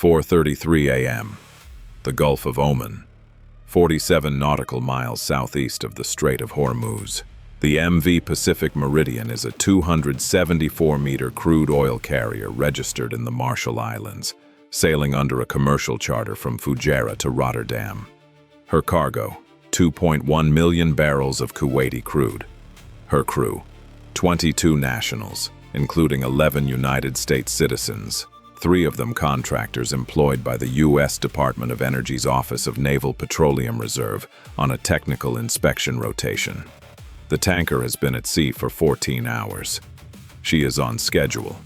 4:33 a.m. The Gulf of Oman, 47 nautical miles southeast of the Strait of Hormuz. The MV Pacific Meridian is a 274-meter crude oil carrier registered in the Marshall Islands, sailing under a commercial charter from Fujairah to Rotterdam. Her cargo, 2.1 million barrels of Kuwaiti crude. Her crew, 22 nationals, including 11 United States citizens, 3 of them contractors employed by the U.S. Department of Energy's Office of Naval Petroleum Reserve on a technical inspection rotation. The tanker has been at sea for 14 hours. She is on schedule.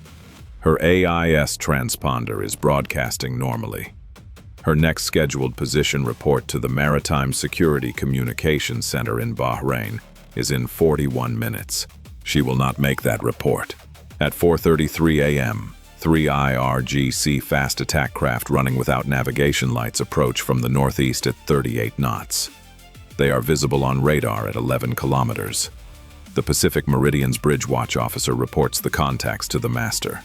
Her AIS transponder is broadcasting normally. Her next scheduled position report to the Maritime Security Communications Center in Bahrain is in 41 minutes. She will not make that report. At 4:33 a.m., 3 IRGC fast attack craft running without navigation lights approach from the northeast at 38 knots. They are visible on radar at 11 kilometers. The Pacific Meridian's bridge watch officer reports the contacts to the master.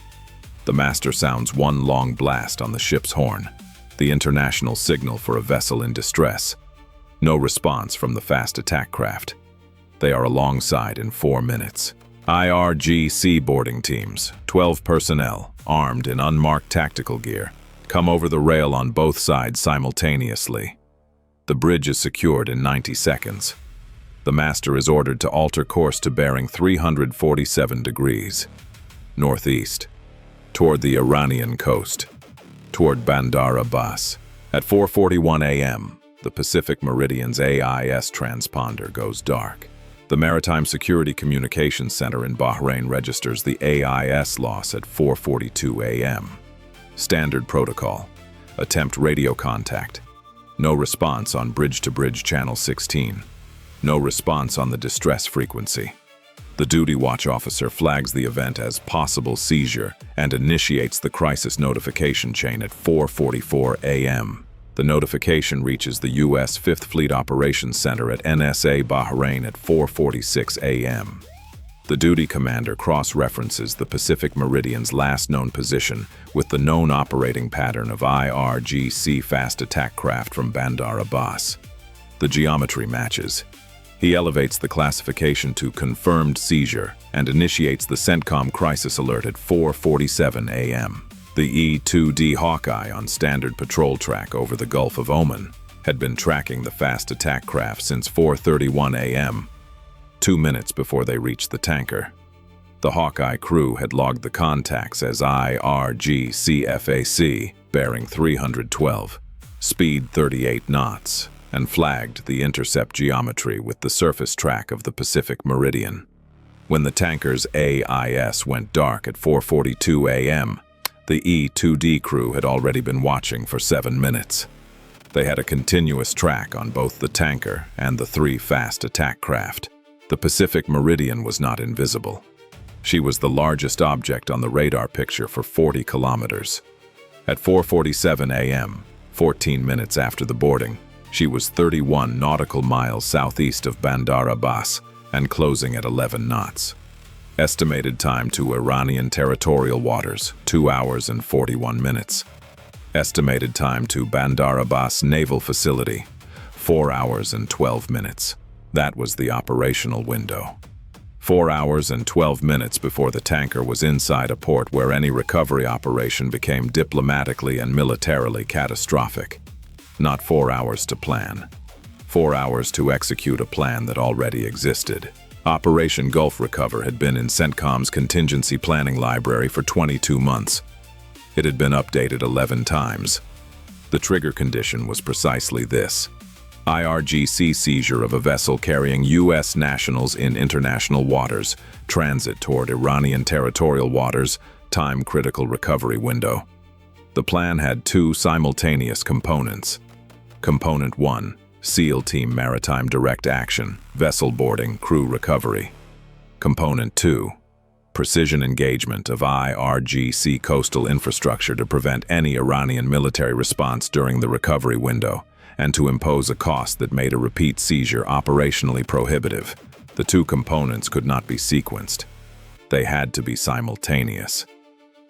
The master sounds one long blast on the ship's horn, the international signal for a vessel in distress. No response from the fast attack craft. They are alongside in 4 minutes. IRGC boarding teams, 12 personnel, armed in unmarked tactical gear, come over the rail on both sides simultaneously. The bridge is secured in 90 seconds. The master is ordered to alter course to bearing 347 degrees northeast, toward the Iranian coast, toward Bandar Abbas. At 4:41 a.m., the Pacific Meridian's AIS transponder goes dark. The Maritime Security Communications Center in Bahrain registers the AIS loss at 4:42 a.m. Standard protocol. Attempt radio contact. No response on bridge-to-bridge channel 16. No response on the distress frequency. The duty watch officer flags the event as possible seizure and initiates the crisis notification chain at 4:44 a.m. The notification reaches the U.S. 5th Fleet Operations Center at NSA Bahrain at 4:46 a.m. The duty commander cross-references the Pacific Meridian's last known position with the known operating pattern of IRGC fast attack craft from Bandar Abbas. The geometry matches. He elevates the classification to confirmed seizure and initiates the CENTCOM crisis alert at 4:47 a.m. The E-2D Hawkeye on standard patrol track over the Gulf of Oman had been tracking the fast attack craft since 4:31 a.m., 2 minutes before they reached the tanker. The Hawkeye crew had logged the contacts as IRGC FAC, bearing 312, speed 38 knots, and flagged the intercept geometry with the surface track of the Pacific Meridian. When the tanker's AIS went dark at 4:42 a.m., the E-2D crew had already been watching for 7 minutes. They had a continuous track on both the tanker and the 3 fast attack craft. The Pacific Meridian was not invisible. She was the largest object on the radar picture for 40 kilometers. At 4:47 a.m., 14 minutes after the boarding, she was 31 nautical miles southeast of Bandar Abbas and closing at 11 knots. Estimated time to Iranian territorial waters, 2 hours and 41 minutes. Estimated time to Bandar Abbas Naval Facility, 4 hours and 12 minutes. That was the operational window. 4 hours and 12 minutes before the tanker was inside a port where any recovery operation became diplomatically and militarily catastrophic. Not 4 hours to plan. 4 hours to execute a plan that already existed. Operation Gulf Recover had been in CENTCOM's contingency planning library for 22 months. It had been updated 11 times. The trigger condition was precisely this: IRGC seizure of a vessel carrying U.S. nationals in international waters, transit toward Iranian territorial waters, time-critical recovery window. The plan had 2 simultaneous components. Component 1, SEAL Team Maritime Direct Action, vessel boarding, crew recovery. Component 2, precision engagement of IRGC coastal infrastructure to prevent any Iranian military response during the recovery window, and to impose a cost that made a repeat seizure operationally prohibitive. The 2 components could not be sequenced. They had to be simultaneous.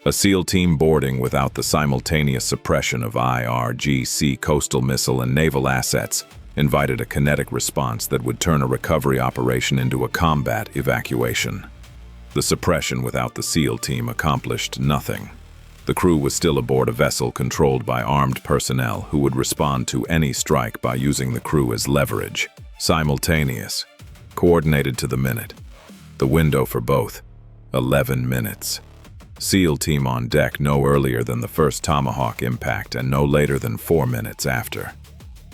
A SEAL team boarding without the simultaneous suppression of IRGC coastal missile and naval assets invited a kinetic response that would turn a recovery operation into a combat evacuation. The suppression without the SEAL team accomplished nothing. The crew was still aboard a vessel controlled by armed personnel who would respond to any strike by using the crew as leverage. Simultaneous, coordinated to the minute. The window for both, 11 minutes. SEAL team on deck no earlier than the first Tomahawk impact and no later than 4 minutes after.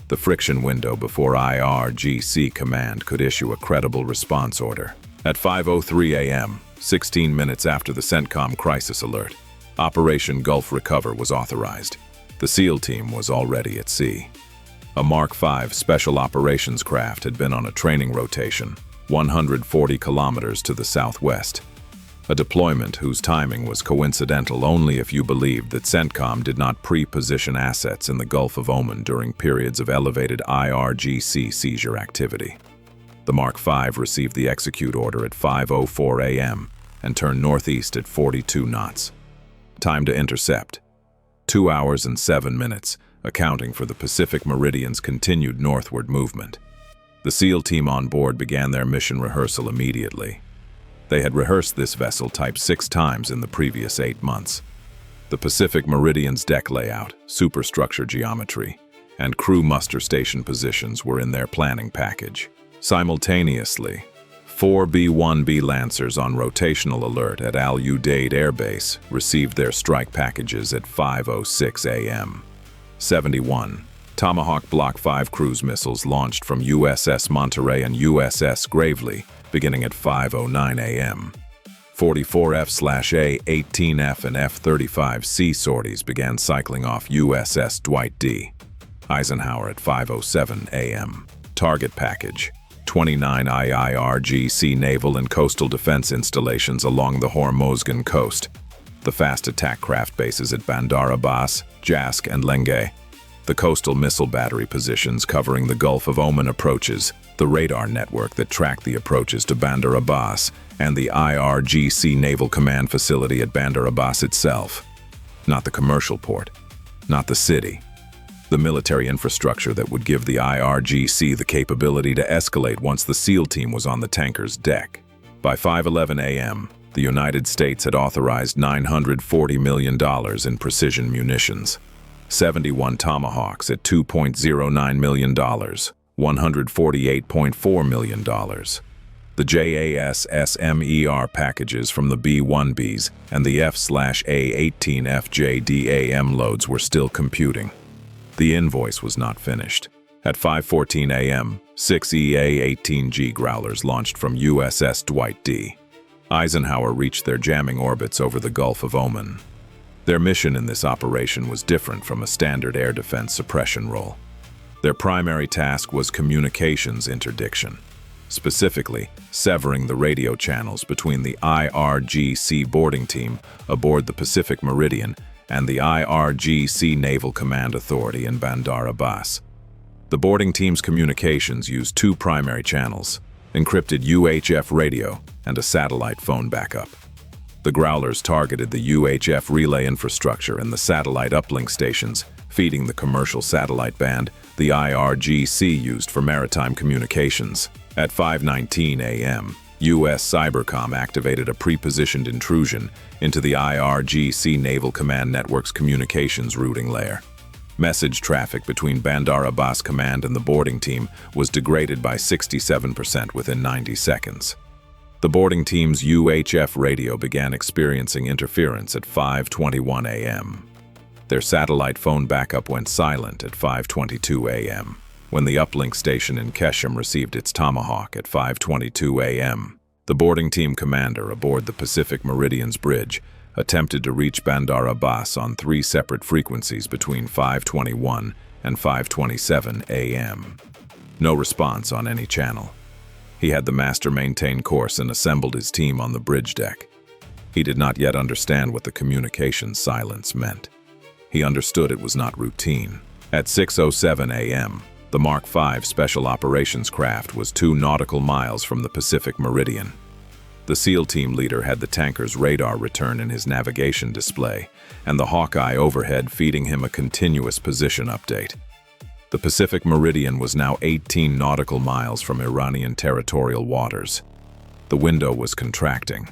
The friction window before IRGC command could issue a credible response order. At 5:03 a.m., 16 minutes after the CENTCOM crisis alert, Operation Gulf Recover was authorized. The SEAL team was already at sea. A Mark V Special Operations craft had been on a training rotation, 140 kilometers to the southwest. A deployment whose timing was coincidental only if you believed that CENTCOM did not pre-position assets in the Gulf of Oman during periods of elevated IRGC seizure activity. The Mark V received the execute order at 5:04 a.m. and turned northeast at 42 knots. Time to intercept, 2 hours and 7 minutes, accounting for the Pacific Meridian's continued northward movement. The SEAL team on board began their mission rehearsal immediately. They had rehearsed this vessel type 6 times in the previous 8 months. The Pacific Meridian's deck layout, superstructure geometry, and crew muster station positions were in their planning package. Simultaneously, 4 B-1B Lancers on rotational alert at Al Udeid Air Base received their strike packages at 5:06 a.m. 71 Tomahawk Block 5 cruise missiles launched from USS Monterey and USS Gravely beginning at 5:09 a.m. 44 F/A, 18F, and F-35C sorties began cycling off USS Dwight D. Eisenhower at 5:07 a.m. Target package: 29 IRGC naval and coastal defense installations along the Hormozgan coast, the fast attack craft bases at Bandar Abbas, Jask, and Lenghe, the coastal missile battery positions covering the Gulf of Oman approaches, the radar network that tracked the approaches to Bandar Abbas, and the IRGC Naval Command facility at Bandar Abbas itself. Not the commercial port, not the city. The military infrastructure that would give the IRGC the capability to escalate once the SEAL team was on the tanker's deck. By 5:11 a.m., the United States had authorized $940 million in precision munitions. 71 Tomahawks at $2.09 million, $148.4 million. The JASSMER packages from the B-1Bs and the F/A-18FJDAM loads were still computing. The invoice was not finished. At 5:14 a.m., 6 EA-18G Growlers launched from USS Dwight D. Eisenhower reached their jamming orbits over the Gulf of Oman. Their mission in this operation was different from a standard air defense suppression role. Their primary task was communications interdiction, specifically severing the radio channels between the IRGC boarding team aboard the Pacific Meridian and the IRGC Naval Command Authority in Bandar Abbas. The boarding team's communications used 2 primary channels, encrypted UHF radio and a satellite phone backup. The Growlers targeted the UHF relay infrastructure and the satellite uplink stations, feeding the commercial satellite band the IRGC used for maritime communications. At 5:19 a.m., USCYBERCOM activated a pre-positioned intrusion into the IRGC Naval Command Network's communications routing layer. Message traffic between Bandar Abbas Command and the boarding team was degraded by 67% within 90 seconds. The boarding team's UHF radio began experiencing interference at 5:21 a.m. Their satellite phone backup went silent at 5:22 a.m. When the uplink station in Keshem received its Tomahawk at 5:22 a.m., the boarding team commander aboard the Pacific Meridian's bridge attempted to reach Bandar Abbas on 3 separate frequencies between 5:21 and 5:27 a.m. No response on any channel. He had the master maintain course and assembled his team on the bridge deck. He did not yet understand what the communication silence meant. He understood it was not routine. At 6:07 a.m., the Mark V Special Operations craft was 2 nautical miles from the Pacific Meridian. The SEAL team leader had the tanker's radar return in his navigation display, and the Hawkeye overhead feeding him a continuous position update. The Pacific Meridian was now 18 nautical miles from Iranian territorial waters. The window was contracting.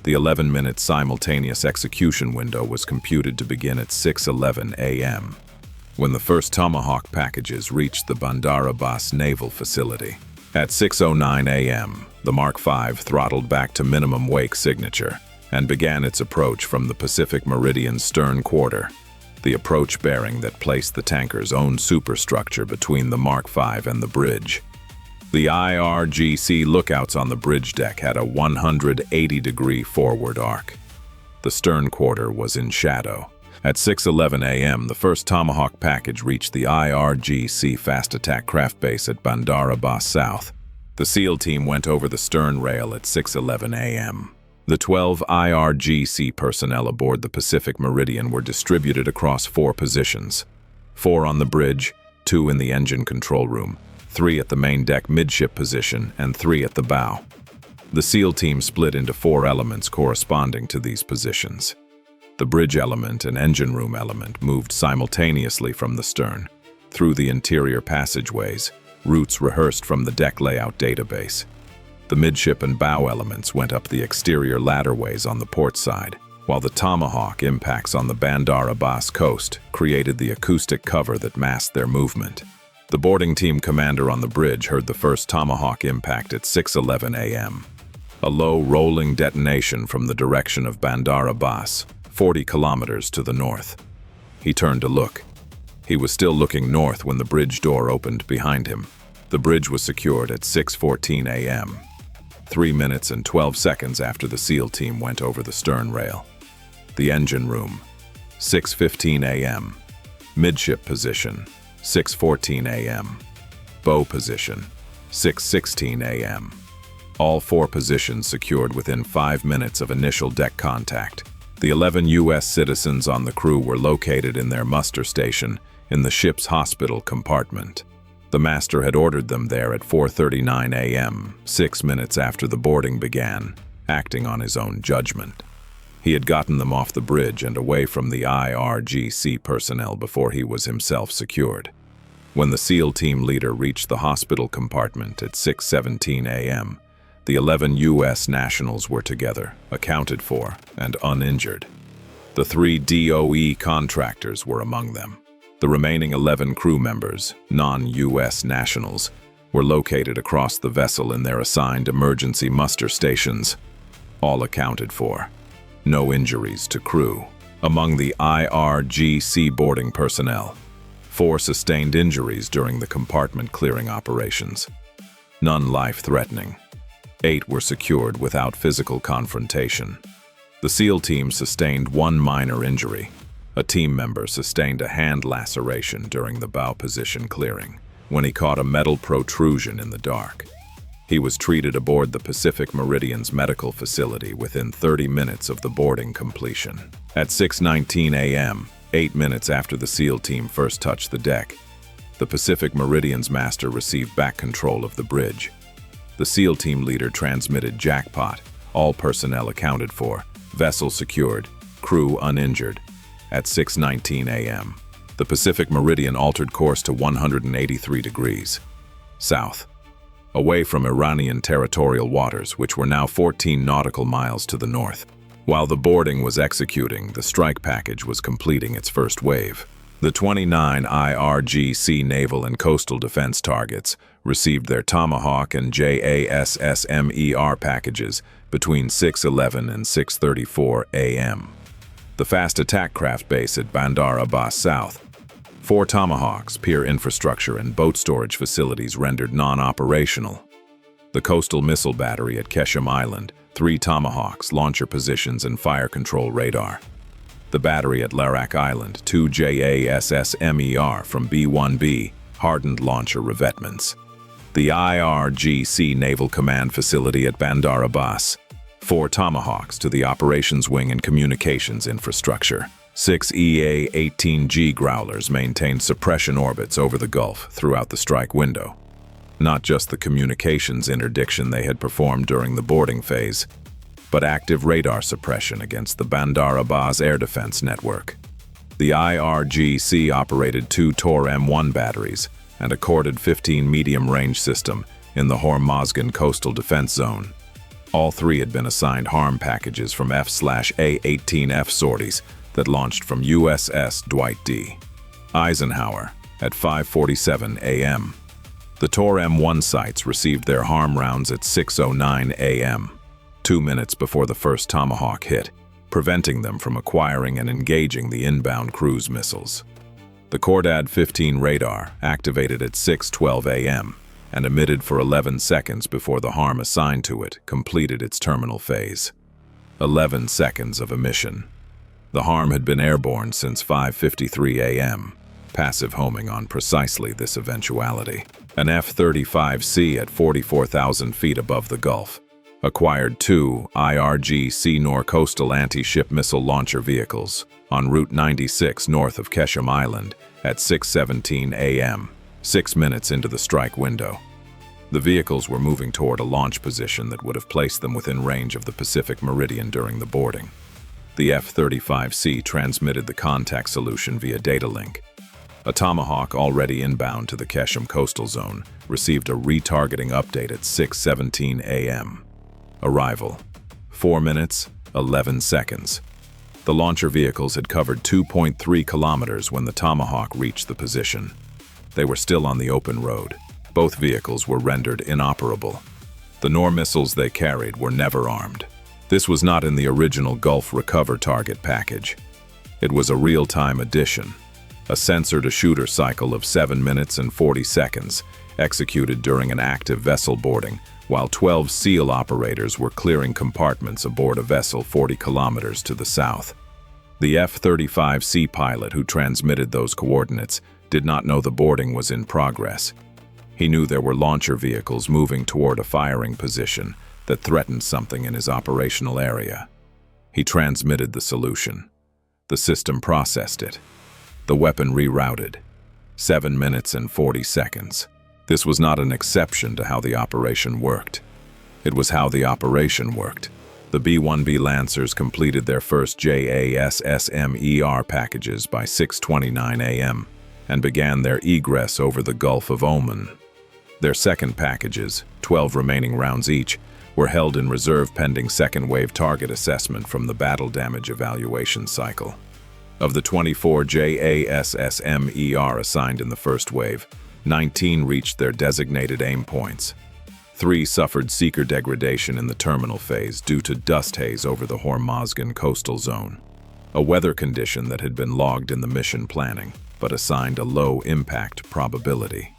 The 11-minute simultaneous execution window was computed to begin at 6:11 a.m. when the first Tomahawk packages reached the Bandar Abbas naval facility. At 6:09 a.m., the Mark V throttled back to minimum wake signature and began its approach from the Pacific Meridian's stern quarter, the approach bearing that placed the tanker's own superstructure between the Mark V and the bridge. The IRGC lookouts on the bridge deck had a 180-degree forward arc. The stern quarter was in shadow. At 6:11 a.m., the first Tomahawk package reached the IRGC fast attack craft base at Bandar Abbas South. The SEAL team went over the stern rail at 6:11 a.m. The 12 IRGC personnel aboard the Pacific Meridian were distributed across 4 positions: 4 on the bridge, 2 in the engine control room, 3 at the main deck midship position, and 3 at the bow. The SEAL team split into 4 elements corresponding to these positions. The bridge element and engine room element moved simultaneously from the stern, through the interior passageways, routes rehearsed from the deck layout database. The midship and bow elements went up the exterior ladderways on the port side, while the Tomahawk impacts on the Bandar Abbas coast created the acoustic cover that masked their movement. The boarding team commander on the bridge heard the first Tomahawk impact at 6:11 a.m. A low rolling detonation from the direction of Bandar Abbas, 40 kilometers to the north. He turned to look. He was still looking north when the bridge door opened behind him. The bridge was secured at 6:14 a.m., 3 minutes and 12 seconds after the SEAL team went over the stern rail. The engine room, 6:15 a.m. Midship position, 6:14 a.m. Bow position, 6:16 a.m. All 4 positions secured within 5 minutes of initial deck contact. The 11 U.S. citizens on the crew were located in their muster station in the ship's hospital compartment. The master had ordered them there at 4:39 a.m., 6 minutes after the boarding began, acting on his own judgment. He had gotten them off the bridge and away from the IRGC personnel before he was himself secured. When the SEAL team leader reached the hospital compartment at 6:17 a.m., the 11 U.S. nationals were together, accounted for, and uninjured. The 3 DOE contractors were among them. The remaining 11 crew members, non-U.S. nationals, were located across the vessel in their assigned emergency muster stations, all accounted for. No injuries to crew. Among the IRGC boarding personnel, 4 sustained injuries during the compartment clearing operations. None life-threatening. 8 were secured without physical confrontation. The SEAL team sustained 1 minor injury. A team member sustained a hand laceration during the bow position clearing, when he caught a metal protrusion in the dark. He was treated aboard the Pacific Meridian's medical facility within 30 minutes of the boarding completion. At 6:19 a.m., 8 minutes after the SEAL team first touched the deck, the Pacific Meridian's master received back control of the bridge. The SEAL team leader transmitted JACKPOT, all personnel accounted for, vessel secured, crew uninjured. At 6:19 a.m., the Pacific Meridian altered course to 183 degrees south, away from Iranian territorial waters, which were now 14 nautical miles to the north. While the boarding was executing, the strike package was completing its first wave. The 29 IRGC naval and coastal defense targets received their Tomahawk and JASSMER packages between 6:11 and 6:34 a.m. The fast attack craft base at Bandar Abbas South, 4 Tomahawks, pier infrastructure, and boat storage facilities rendered non-operational. The coastal missile battery at Kesham Island, 3 Tomahawks, launcher positions, and fire control radar. The battery at Larak Island, 2 JASSMER from B-1B, hardened launcher revetments. The IRGC Naval Command Facility at Bandar Abbas, 4 Tomahawks to the operations wing and communications infrastructure. 6 EA-18G Growlers maintained suppression orbits over the Gulf throughout the strike window. Not just the communications interdiction they had performed during the boarding phase, but active radar suppression against the Bandar Abbas air defense network. The IRGC operated 2 Tor M1 batteries and a corded 15 medium-range system in the Hormozgan coastal defense zone. All 3 had been assigned harm packages from F/A-18F sorties that launched from USS Dwight D. Eisenhower at 5:47 a.m. The Tor M1 sites received their harm rounds at 6:09 a.m., 2 minutes before the first Tomahawk hit, preventing them from acquiring and engaging the inbound cruise missiles. The Cordad-15 radar activated at 6:12 a.m. and emitted for 11 seconds before the harm assigned to it completed its terminal phase. 11 seconds of emission. The harm had been airborne since 5:53 a.m., passive homing on precisely this eventuality. An F-35C at 44,000 feet above the Gulf acquired 2 IRGC Noor coastal anti-ship missile launcher vehicles on Route 96 north of Keshem Island at 6:17 a.m., 6 minutes into the strike window. The vehicles were moving toward a launch position that would have placed them within range of the Pacific Meridian during the boarding. The F-35C transmitted the contact solution via data link. A Tomahawk already inbound to the Keshem coastal zone received a retargeting update at 6:17 a.m. Arrival: 4 minutes, 11 seconds. The launcher vehicles had covered 2.3 kilometers when the Tomahawk reached the position. They were still on the open road. Both vehicles were rendered inoperable. The Noor missiles they carried were never armed. This was not in the original Gulf Recover target package. It was a real-time addition, a sensor-to-shooter cycle of 7 minutes and 40 seconds, executed during an active vessel boarding, while 12 SEAL operators were clearing compartments aboard a vessel 40 kilometers to the south. The F-35C pilot who transmitted those coordinates did not know the boarding was in progress. He knew there were launcher vehicles moving toward a firing position that threatened something in his operational area. He transmitted the solution. The system processed it. The weapon rerouted. 7 minutes and 40 seconds. This was not an exception to how the operation worked. It was how the operation worked. The B-1B Lancers completed their first JASSMER packages by 6:29 a.m. and began their egress over the Gulf of Oman. Their second packages, 12 remaining rounds each, were held in reserve pending second-wave target assessment from the battle damage evaluation cycle. Of the 24 JASSMER assigned in the first wave, 19 reached their designated aim points. 3 suffered seeker degradation in the terminal phase due to dust haze over the Hormozgan coastal zone, a weather condition that had been logged in the mission planning, but assigned a low impact probability.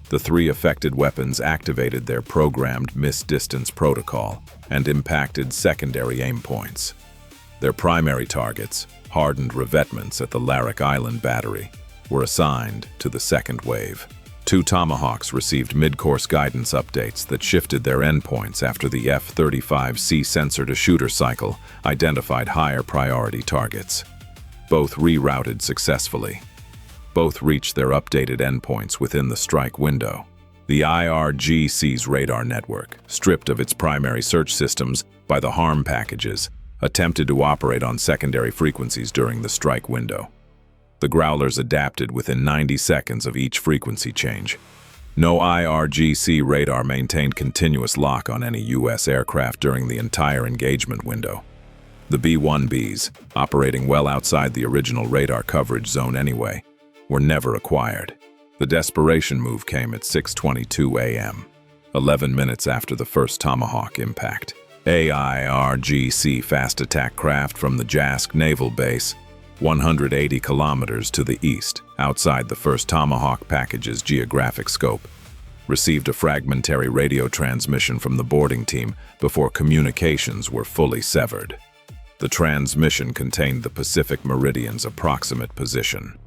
The 3 affected weapons activated their programmed miss-distance protocol and impacted secondary aim points. Their primary targets, hardened revetments at the Larak Island battery, were assigned to the second wave. 2 Tomahawks received mid-course guidance updates that shifted their endpoints after the F-35C sensor-to-shooter cycle identified higher priority targets. Both rerouted successfully. Both reached their updated endpoints within the strike window. The IRGC's radar network, stripped of its primary search systems by the harm packages, attempted to operate on secondary frequencies during the strike window. The Growlers adapted within 90 seconds of each frequency change. No IRGC radar maintained continuous lock on any U.S. aircraft during the entire engagement window. The B-1Bs, operating well outside the original radar coverage zone anyway, were never acquired. The desperation move came at 6:22 a.m., 11 minutes after the first Tomahawk impact. IRGC fast attack craft from the JASC naval base, 180 kilometers to the east, outside the first Tomahawk package's geographic scope, received a fragmentary radio transmission from the boarding team before communications were fully severed. The transmission contained the Pacific Meridian's approximate position.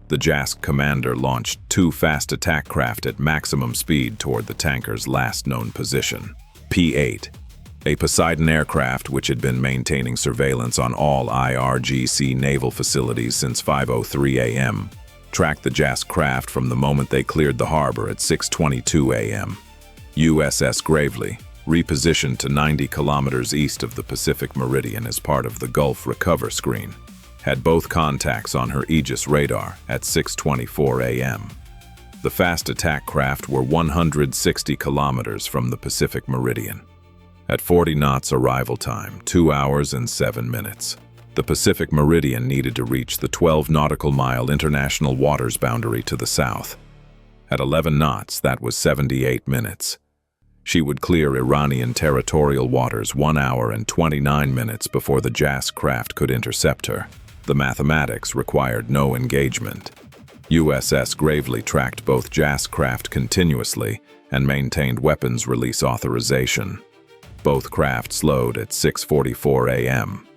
The JASC commander launched 2 fast attack craft at maximum speed toward the tanker's last known position. P-8, a Poseidon aircraft which had been maintaining surveillance on all IRGC naval facilities since 5:03 a.m., tracked the JASC craft from the moment they cleared the harbor at 6:22 a.m. USS Gravely, repositioned to 90 kilometers east of the Pacific Meridian as part of the Gulf Recover Screen, had both contacts on her Aegis radar at 6:24 a.m. The fast attack craft were 160 kilometers from the Pacific Meridian. At 40 knots arrival time, 2 hours and 7 minutes. The Pacific Meridian needed to reach the 12 nautical mile international waters boundary to the south. At 11 knots, that was 78 minutes. She would clear Iranian territorial waters 1 hour and 29 minutes before the JAS craft could intercept her. The mathematics required no engagement. USS Gravely tracked both JAS craft continuously and maintained weapons release authorization. Both craft slowed at 6:44 a.m.,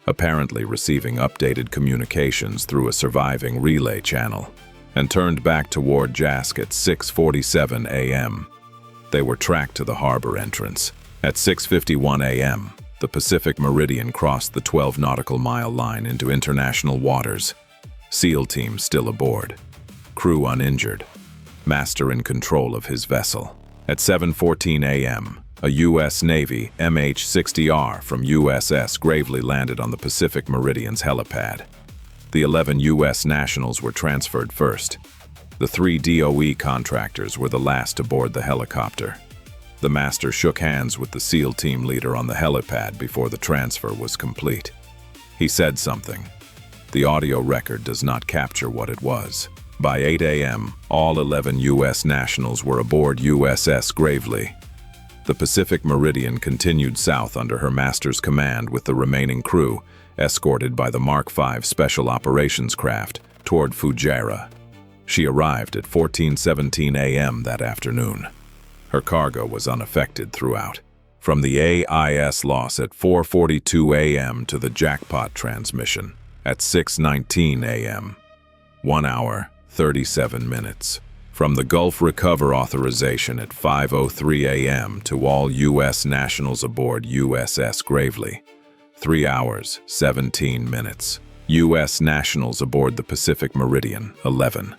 apparently receiving updated communications through a surviving relay channel, and turned back toward JASC at 6:47 a.m. They were tracked to the harbor entrance. At 6:51 a.m., the Pacific Meridian crossed the 12 nautical mile line into international waters. SEAL team still aboard. Crew uninjured. Master in control of his vessel. At 7:14 a.m., a U.S. Navy MH-60R from USS Gravely landed on the Pacific Meridian's helipad. The 11 U.S. nationals were transferred first. The 3 DOE contractors were the last aboard the helicopter. The master shook hands with the SEAL team leader on the helipad before the transfer was complete. He said something. The audio record does not capture what it was. By 8 a.m., all 11 U.S. nationals were aboard USS Gravely. The Pacific Meridian continued south under her master's command with the remaining crew, escorted by the Mark V Special Operations craft, toward Fujairah. She arrived at 14:17 a.m. that afternoon. Her cargo was unaffected throughout. From the AIS loss at 4:42 a.m. to the JACKPOT transmission at 6:19 a.m. 1 hour, 37 minutes. From the Gulf Recover authorization at 5:03 a.m. to all U.S. nationals aboard USS Gravely. 3 hours, 17 minutes. U.S. nationals aboard the Pacific Meridian, 11.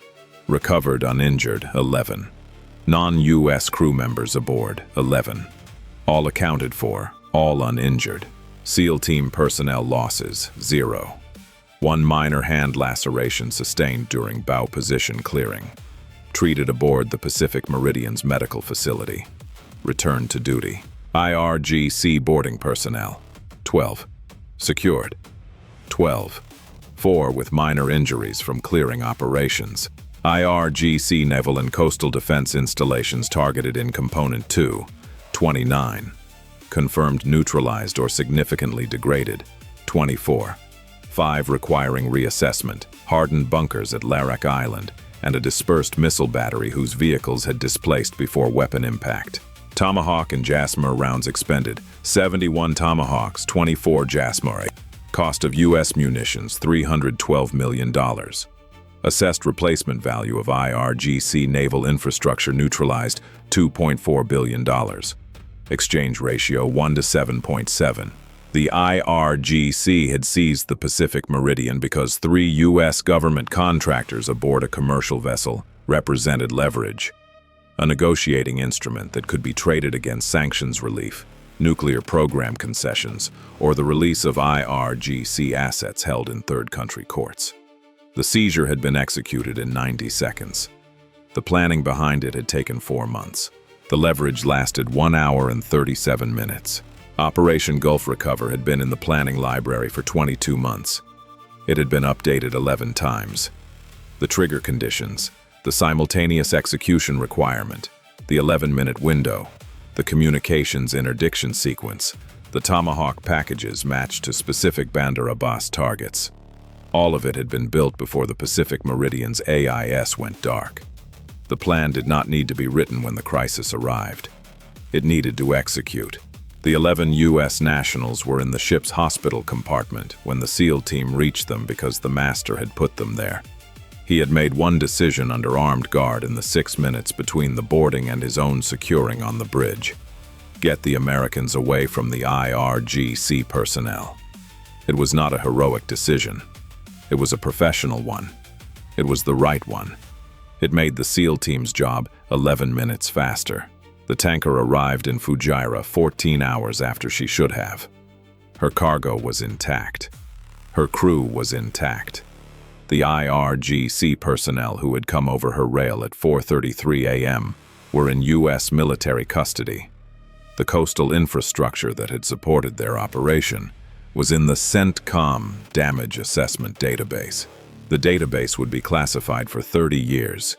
Recovered uninjured, 11. Non-U.S. crew members aboard, 11. All accounted for, all uninjured. SEAL team personnel losses, 0. 1 minor hand laceration sustained during bow position clearing. Treated aboard the Pacific Meridian's medical facility. Returned to duty. IRGC boarding personnel, 12. Secured, 12. 4 with minor injuries from clearing operations. IRGC naval and coastal defense installations targeted in Component 2, 29. Confirmed neutralized or significantly degraded, 24. 5 requiring reassessment, hardened bunkers at Larak Island, and a dispersed missile battery whose vehicles had displaced before weapon impact. Tomahawk and JASMR rounds expended, 71 Tomahawks, 24 JASMR. Cost of U.S. munitions, $312 million. Assessed replacement value of IRGC naval infrastructure neutralized, $2.4 billion. Exchange ratio 1 to 7.7. The IRGC had seized the Pacific Meridian because 3 U.S. government contractors aboard a commercial vessel represented leverage, a negotiating instrument that could be traded against sanctions relief, nuclear program concessions, or the release of IRGC assets held in third country courts. The seizure had been executed in 90 seconds. The planning behind it had taken 4 months. The leverage lasted 1 hour and 37 minutes. Operation Gulf Recover had been in the planning library for 22 months. It had been updated 11 times. The trigger conditions, the simultaneous execution requirement, the 11-minute window, the communications interdiction sequence, the Tomahawk packages matched to specific Bandar Abbas targets. All of it had been built before the Pacific Meridian's AIS went dark. The plan did not need to be written when the crisis arrived. It needed to execute. The 11 U.S. nationals were in the ship's hospital compartment when the SEAL team reached them because the master had put them there. He had made one decision under armed guard in the 6 minutes between the boarding and his own securing on the bridge. Get the Americans away from the IRGC personnel. It was not a heroic decision. It was a professional one. It was the right one. It made the SEAL team's job 11 minutes faster. The tanker arrived in Fujairah 14 hours after she should have. Her cargo was intact. Her crew was intact. The IRGC personnel who had come over her rail at 4:33 a.m. were in U.S. military custody. The coastal infrastructure that had supported their operation was in the CENTCOM damage assessment database. The database would be classified for 30 years.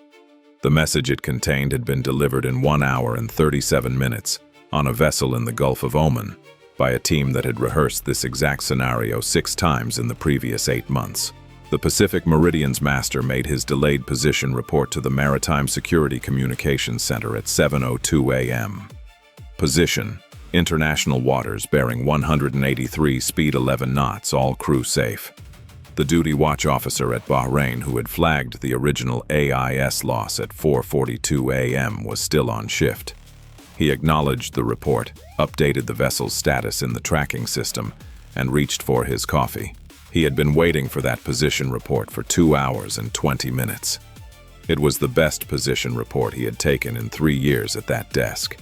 The message it contained had been delivered in 1 hour and 37 minutes on a vessel in the Gulf of Oman by a team that had rehearsed this exact scenario 6 times in the previous 8 months. The Pacific Meridian's master made his delayed position report to the Maritime Security Communications Center at 7:02 a.m. Position: international waters bearing 183, speed 11 knots, all crew safe. The duty watch officer at Bahrain, who had flagged the original AIS loss at 4:42 a.m., was still on shift. He acknowledged the report, updated the vessel's status in the tracking system, and reached for his coffee. He had been waiting for that position report for 2 hours and 20 minutes. It was the best position report he had taken in 3 years at that desk.